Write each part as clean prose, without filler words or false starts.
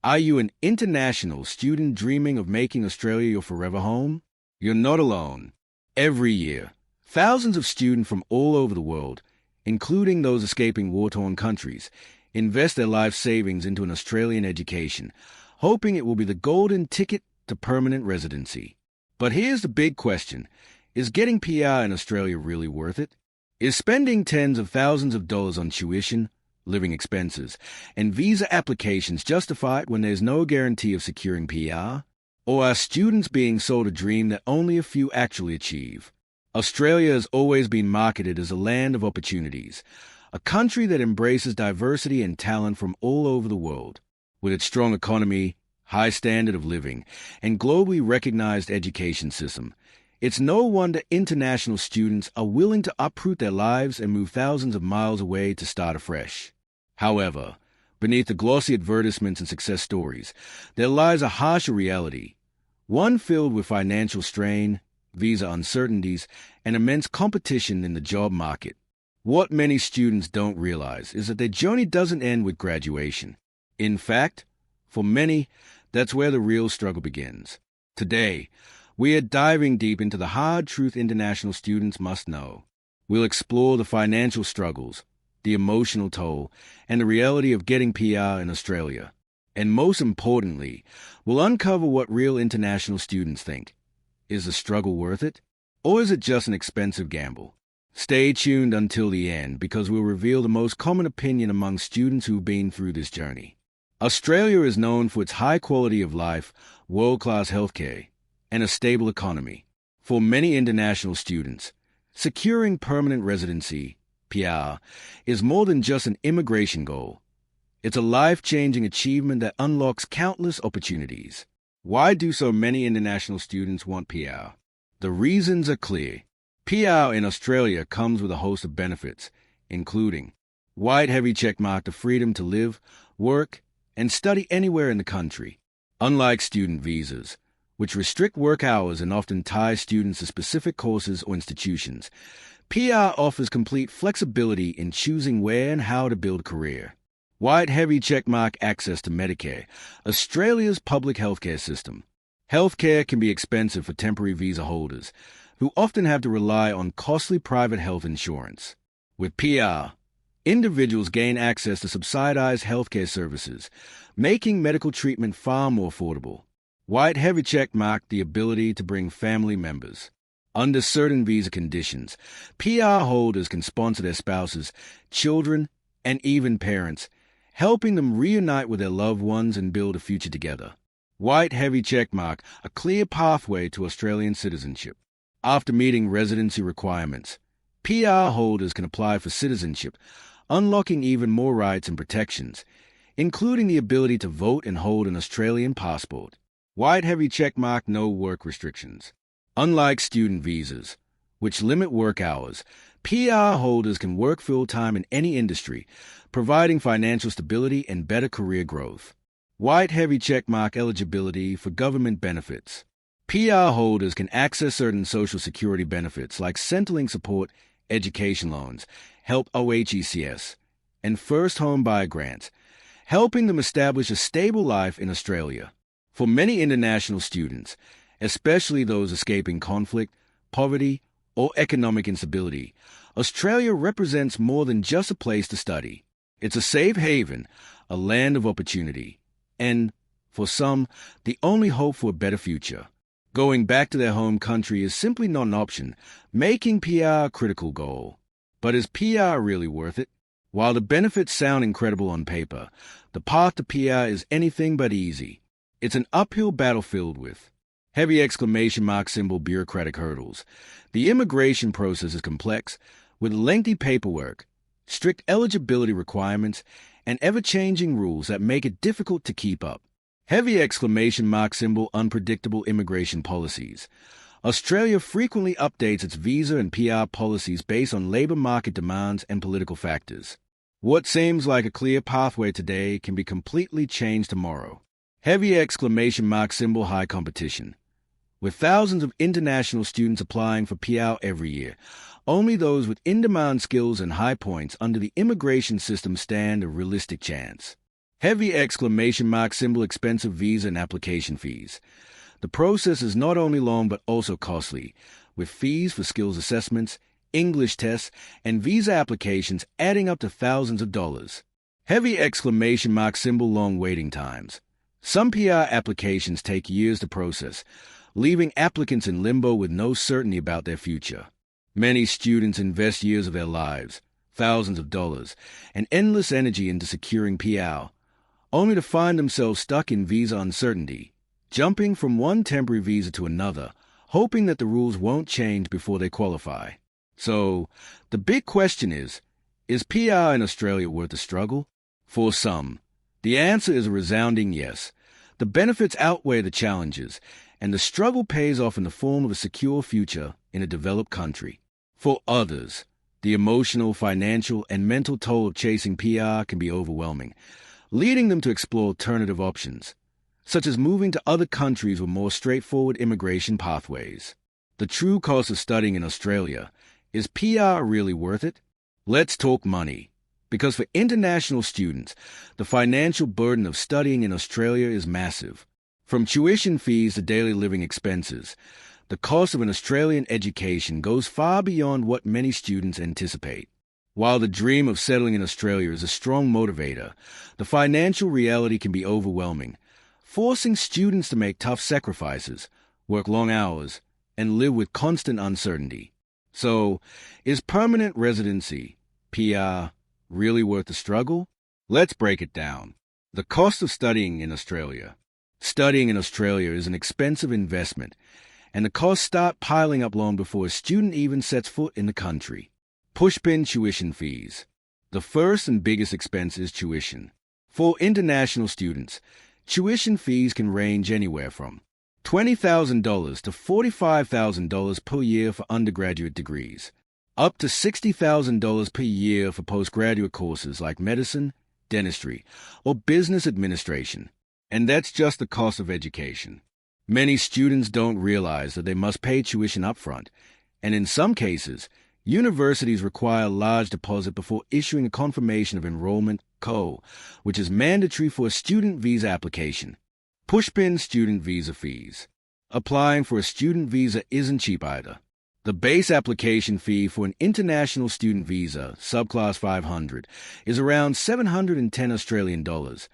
Are you an international student dreaming of making Australia your forever home? You're not alone. Every year, thousands of students from all over the world, including those escaping war-torn countries, invest their life savings into an Australian education, hoping it will be the golden ticket to permanent residency. But here's the big question. Is getting PR in Australia really worth it? Is spending tens of thousands of dollars on tuition, living expenses, and visa applications justified when there's no guarantee of securing PR? Or are students being sold a dream that only a few actually achieve? Australia has always been marketed as a land of opportunities, a country that embraces diversity and talent from all over the world. With its strong economy, high standard of living, and globally recognized education system, it's no wonder international students are willing to uproot their lives and move thousands of miles away to start afresh. However, beneath the glossy advertisements and success stories, there lies a harsher reality, one filled with financial strain, visa uncertainties, and immense competition in the job market. What many students don't realize is that their journey doesn't end with graduation. In fact, for many, that's where the real struggle begins. Today, we are diving deep into the hard truth international students must know. We'll explore the financial struggles, the emotional toll, and the reality of getting PR in Australia. And most importantly, we'll uncover what real international students think. Is the struggle worth it? Or is it just an expensive gamble? Stay tuned until the end because we'll reveal the most common opinion among students who've been through this journey. Australia is known for its high quality of life, world-class healthcare, and a stable economy. For many international students, securing permanent residency, PR, is more than just an immigration goal. It's a life-changing achievement that unlocks countless opportunities. Why do so many international students want PR? The reasons are clear. PR in Australia comes with a host of benefits, including wide heavy checkmark the freedom to live, work, and study anywhere in the country. Unlike student visas, which restrict work hours and often tie students to specific courses or institutions, PR offers complete flexibility in choosing where and how to build a career. Wide heavy checkmark access to Medicare, Australia's public healthcare system. Healthcare can be expensive for temporary visa holders, who often have to rely on costly private health insurance. With PR, individuals gain access to subsidized healthcare services, making medical treatment far more affordable. Wide heavy check mark the ability to bring family members. Under certain visa conditions, PR holders can sponsor their spouses, children, and even parents, helping them reunite with their loved ones and build a future together. Wide heavy check mark a clear pathway to Australian citizenship. After meeting residency requirements, PR holders can apply for citizenship, unlocking even more rights and protections, including the ability to vote and hold an Australian passport. Wide heavy checkmark no work restrictions. Unlike student visas, which limit work hours, PR holders can work full-time in any industry, providing financial stability and better career growth. Wide heavy checkmark eligibility for government benefits. PR holders can access certain social security benefits like Centrelink support, education loans, help OHECS, and first home buyer grants, helping them establish a stable life in Australia. For many international students, especially those escaping conflict, poverty, or economic instability, Australia represents more than just a place to study. It's a safe haven, a land of opportunity, and, for some, the only hope for a better future. Going back to their home country is simply not an option, making PR a critical goal. But is PR really worth it? While the benefits sound incredible on paper, the path to PR is anything but easy. It's an uphill battle filled with heavy exclamation mark symbol bureaucratic hurdles. The immigration process is complex, with lengthy paperwork, strict eligibility requirements, and ever-changing rules that make it difficult to keep up. Heavy exclamation mark symbol unpredictable immigration policies. Australia frequently updates its visa and PR policies based on labor market demands and political factors. What seems like a clear pathway today can be completely changed tomorrow. Heavy exclamation mark symbol high competition. With thousands of international students applying for PR every year, only those with in-demand skills and high points under the immigration system stand a realistic chance. Heavy exclamation mark symbol expensive visa and application fees. The process is not only long but also costly, with fees for skills assessments, English tests, and visa applications adding up to thousands of dollars. Heavy exclamation mark symbol long waiting times. Some PR applications take years to process, leaving applicants in limbo with no certainty about their future. Many students invest years of their lives, thousands of dollars, and endless energy into securing PR, only to find themselves stuck in visa uncertainty, jumping from one temporary visa to another, hoping that the rules won't change before they qualify. So, the big question is PR in Australia worth the struggle? For some, the answer is a resounding yes. The benefits outweigh the challenges, and the struggle pays off in the form of a secure future in a developed country. For others, the emotional, financial, and mental toll of chasing PR can be overwhelming, leading them to explore alternative options, such as moving to other countries with more straightforward immigration pathways. The true cost of studying in Australia. Is PR really worth it? Let's talk money. Because for international students, the financial burden of studying in Australia is massive. From tuition fees to daily living expenses, the cost of an Australian education goes far beyond what many students anticipate. While the dream of settling in Australia is a strong motivator, the financial reality can be overwhelming, forcing students to make tough sacrifices, work long hours, and live with constant uncertainty. So, is permanent residency, PR, really worth the struggle? Let's break it down. The cost of studying in Australia. Studying in Australia is an expensive investment, and the costs start piling up long before a student even sets foot in the country. Pushpin tuition fees. The first and biggest expense is tuition. For international students, tuition fees can range anywhere from $20,000 to $45,000 per year for undergraduate degrees, up to $60,000 per year for postgraduate courses like medicine, dentistry, or business administration. And that's just the cost of education. Many students don't realize that they must pay tuition upfront, and in some cases, universities require a large deposit before issuing a confirmation of enrollment, (CO), which is mandatory for a student visa application. Pushpin student visa fees. Applying for a student visa isn't cheap either. The base application fee for an international student visa, subclass 500, is around 710 Australian dollars,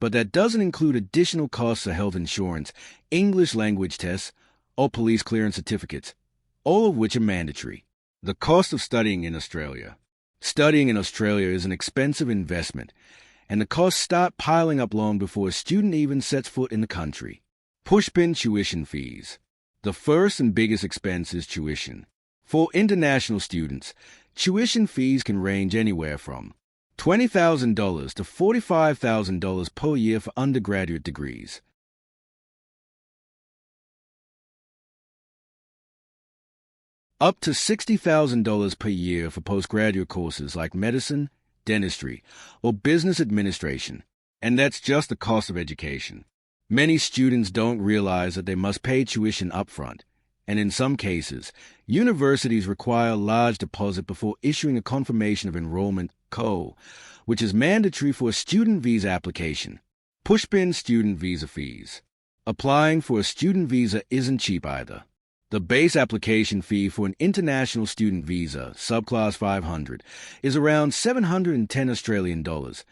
but that doesn't include additional costs of health insurance, English language tests, or police clearance certificates, all of which are mandatory. The cost of studying in Australia. Studying in Australia is an expensive investment, and the costs start piling up long before a student even sets foot in the country. Pushpin tuition fees. The first and biggest expense is tuition. For international students, tuition fees can range anywhere from $20,000 to $45,000 per year for undergraduate degrees, up to $60,000 per year for postgraduate courses like medicine, dentistry, or business administration. And that's just the cost of education. Many students don't realize that they must pay tuition upfront, and in some cases, universities require a large deposit before issuing a confirmation of enrollment, (CO), which is mandatory for a student visa application. Pushpin student visa fees. Applying for a student visa isn't cheap either. The base application fee for an international student visa, subclass 500, is around 710 Australian dollars,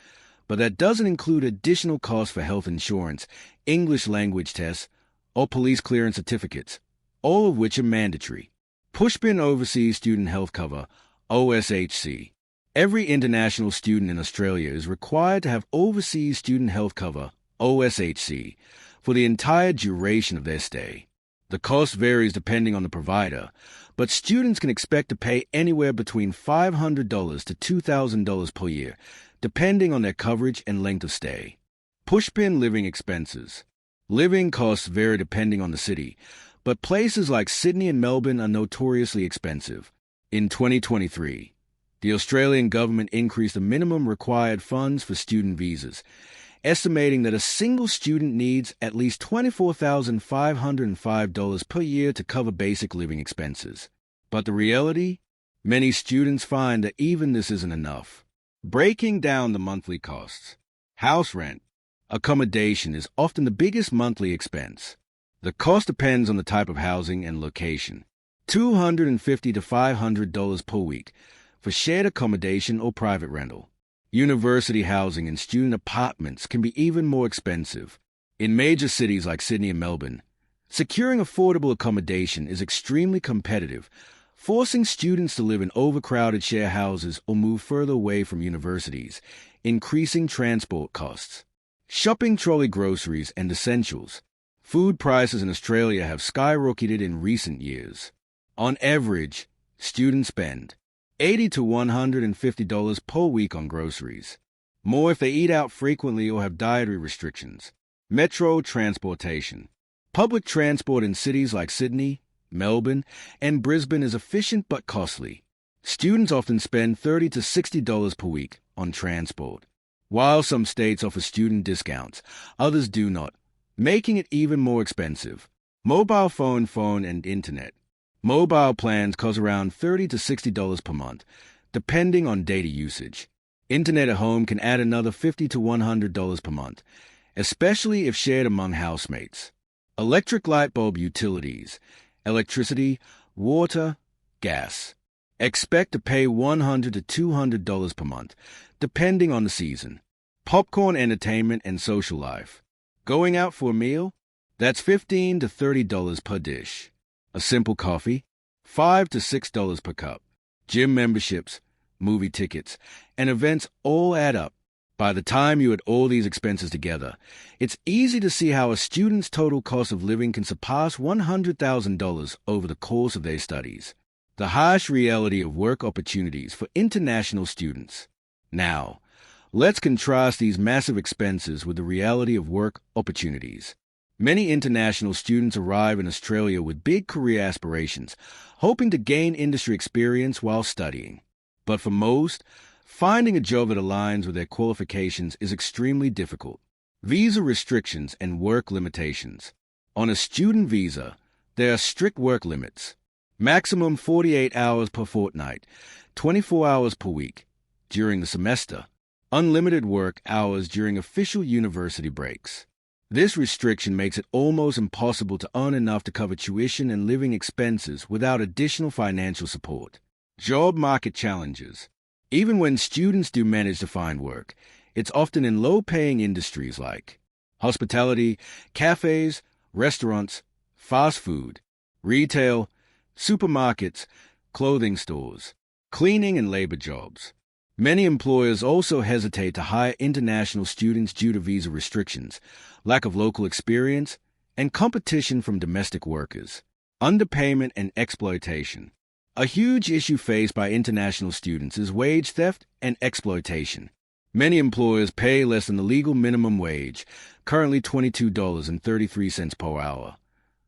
but that doesn't include additional costs for health insurance, English language tests, or police clearance certificates, all of which are mandatory. Pushpin Overseas Student Health Cover, OSHC. Every international student in Australia is required to have Overseas Student Health Cover, OSHC, for the entire duration of their stay. The cost varies depending on the provider, but students can expect to pay anywhere between $500 to $2,000 per year, depending on their coverage and length of stay. Pushpin living expenses. Living costs vary depending on the city, but places like Sydney and Melbourne are notoriously expensive. In 2023, the Australian government increased the minimum required funds for student visas, estimating that a single student needs at least $24,505 per year to cover basic living expenses. But the reality? Many students find that even this isn't enough. Breaking down the monthly costs. House rent. Accommodation is often the biggest monthly expense. The cost depends on the type of housing and location. $250 to $500 per week for shared accommodation or private rental. University housing and student apartments can be even more expensive. In major cities like Sydney and Melbourne, securing affordable accommodation is extremely competitive, forcing students to live in overcrowded share houses or move further away from universities, increasing transport costs. Shopping trolley groceries and essentials. Food prices in Australia have skyrocketed in recent years. On average, students spend $80 to $150 per week on groceries, more if they eat out frequently or have dietary restrictions. Metro transportation. Public transport in cities like Sydney, Melbourne, and Brisbane is efficient but costly. Students often spend $30 to $60 per week on transport. While some states offer student discounts, others do not, making it even more expensive. Mobile phone and internet. Mobile plans cost around $30 to $60 per month, depending on data usage. Internet at home can add another $50 to $100 per month, especially if shared among housemates. Electric light bulb utilities, electricity, water, gas. Expect to pay $100 to $200 per month, depending on the season. Popcorn, entertainment, and social life. Going out for a meal? That's $15 to $30 per dish. A simple coffee? $5 to $6 per cup. Gym memberships, movie tickets, and events all add up. By the time you add all these expenses together, it's easy to see how a student's total cost of living can surpass $100,000 over the course of their studies. The harsh reality of work opportunities for international students. Now, let's contrast these massive expenses with the reality of work opportunities. Many international students arrive in Australia with big career aspirations, hoping to gain industry experience while studying. But for most, finding a job that aligns with their qualifications is extremely difficult. Visa restrictions and work limitations. On a student visa, there are strict work limits. Maximum 48 hours per fortnight, 24 hours per week during the semester. Unlimited work hours during official university breaks. This restriction makes it almost impossible to earn enough to cover tuition and living expenses without additional financial support. Job market challenges. Even when students do manage to find work, it's often in low-paying industries like hospitality, cafes, restaurants, fast food, retail, supermarkets, clothing stores, cleaning and labor jobs. Many employers also hesitate to hire international students due to visa restrictions, lack of local experience, and competition from domestic workers. Underpayment and exploitation. A huge issue faced by international students is wage theft and exploitation. Many employers pay less than the legal minimum wage, currently $22.33 per hour,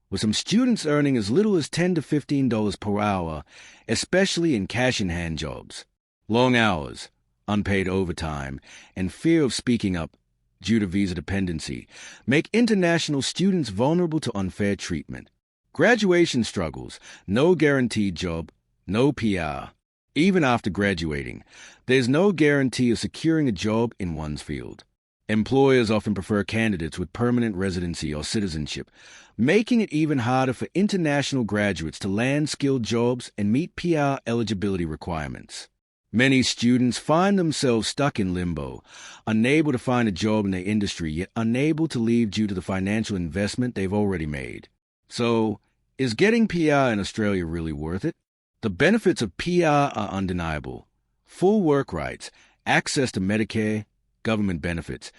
with some students earning as little as $10 to $15 per hour, especially in cash-in-hand jobs. Long hours, unpaid overtime, and fear of speaking up due to visa dependency make international students vulnerable to unfair treatment. Graduation struggles, no guaranteed job, no PR. Even after graduating, there's no guarantee of securing a job in one's field. Employers often prefer candidates with permanent residency or citizenship, making it even harder for international graduates to land skilled jobs and meet PR eligibility requirements. Many students find themselves stuck in limbo, unable to find a job in their industry, yet unable to leave due to the financial investment they've already made. So, is getting PR in Australia really worth it? The benefits of PR are undeniable. Full work rights, access to Medicare, government benefits,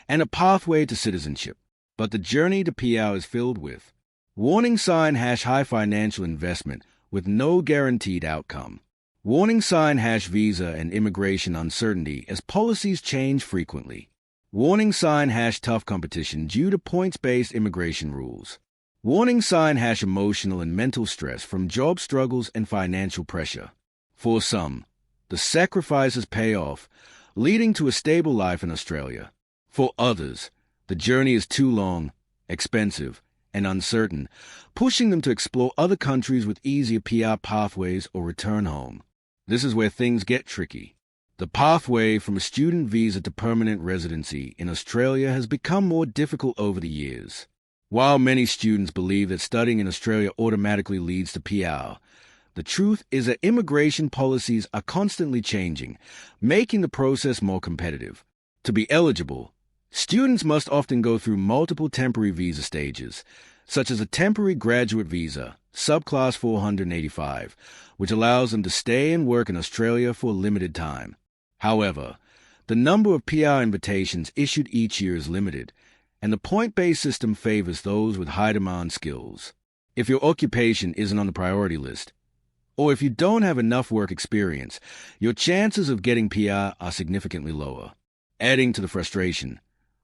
and a pathway to citizenship. But the journey to PR is filled with warning sign # high financial investment with no guaranteed outcome. Warning sign # visa and immigration uncertainty as policies change frequently. Warning sign # tough competition due to points-based immigration rules. Warning sign # emotional and mental stress from job struggles and financial pressure. For some, the sacrifices pay off, leading to a stable life in Australia. For others, the journey is too long, expensive, and uncertain, pushing them to explore other countries with easier PR pathways or return home. This is where things get tricky. The pathway from a student visa to permanent residency in Australia has become more difficult over the years. While many students believe that studying in Australia automatically leads to PR, the truth is that immigration policies are constantly changing, making the process more competitive. To be eligible, students must often go through multiple temporary visa stages, such as a temporary graduate visa, subclass 485, which allows them to stay and work in Australia for a limited time. However, the number of PR invitations issued each year is limited, and the point-based system favors those with high-demand skills. If your occupation isn't on the priority list, or if you don't have enough work experience, your chances of getting PR are significantly lower. Adding to the frustration,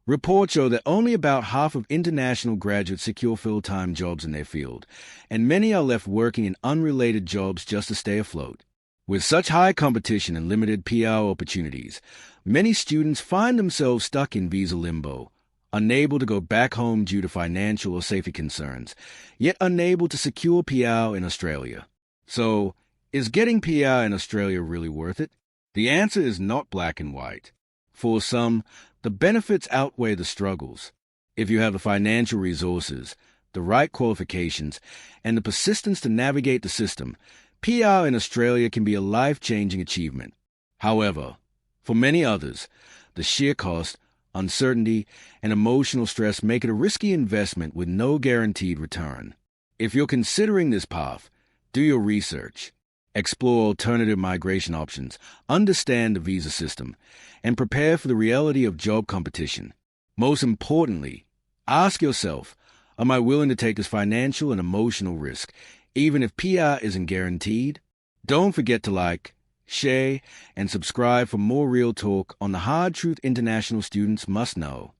reports show that only about half of international graduates secure full-time jobs in their field, and many are left working in unrelated jobs just to stay afloat. With such high competition and limited PR opportunities, many students find themselves stuck in visa limbo, unable to go back home due to financial or safety concerns, yet unable to secure PR in Australia. So, is getting PR in Australia really worth it? The answer is not black and white. For some, the benefits outweigh the struggles. If you have the financial resources, the right qualifications, and the persistence to navigate the system, PR in Australia can be a life-changing achievement. However, for many others, the sheer cost, uncertainty, and emotional stress make it a risky investment with no guaranteed return. If you're considering this path, do your research, explore alternative migration options, understand the visa system, and prepare for the reality of job competition. Most importantly, ask yourself, am I willing to take this financial and emotional risk, even if PR isn't guaranteed? Don't forget to like, share, and subscribe for more real talk on the hard truth international students must know.